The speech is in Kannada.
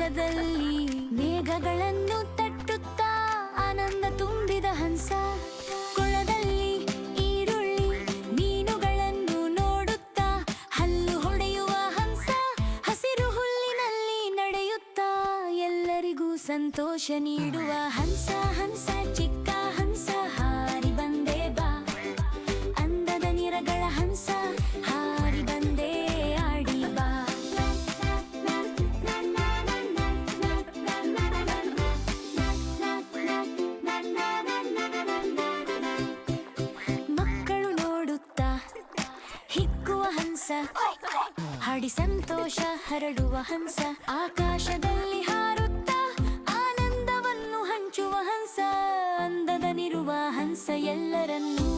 ಆಕಾಶದಲ್ಲಿ ಮೇಘಗಳನ್ನು ತಟ್ಟುತ್ತಾ ಆನಂದ ತುಂಬಿದ ಹಂಸ. ಕೊಳದಲ್ಲಿ ಈರುಳ್ಳಿ ಮೀನುಗಳನ್ನು ನೋಡುತ್ತಾ ಹಲ್ಲು ಹೊಡೆಯುವ ಹಂಸ. ಹಸಿರು ಹುಲ್ಲಿನಲ್ಲಿ ನಡೆಯುತ್ತಾ ಎಲ್ಲರಿಗೂ ಸಂತೋಷ ನೀಡುವ ಹಂಸ. ಹಂಸ ಚಿಕ್ಕ ಹಂಸ ಹಾರಿ ಬಂದೆ ಬಾ, ಅಂದದ ನಿರಗಳ ಹಂಸ ಹಾರಿ ಬಂದೆ ಆಡಿ ಬಾ. ಮಕ್ಕಳು ನೋಡುತ್ತಾ ಹಿಕ್ಕುವ ಹಂಸ, ಹಾಡಿ ಸಂತೋಷ ಹರಡುವ ಹಂಸ. ಆಕಾಶದಲ್ಲಿ ಹಾರುತ್ತಾ ಆನಂದವನ್ನು ಹಂಚುವ ಹಂಸ. ಅಂದದನಿರುವ ಹಂಸ ಎಲ್ಲರನ್ನೂ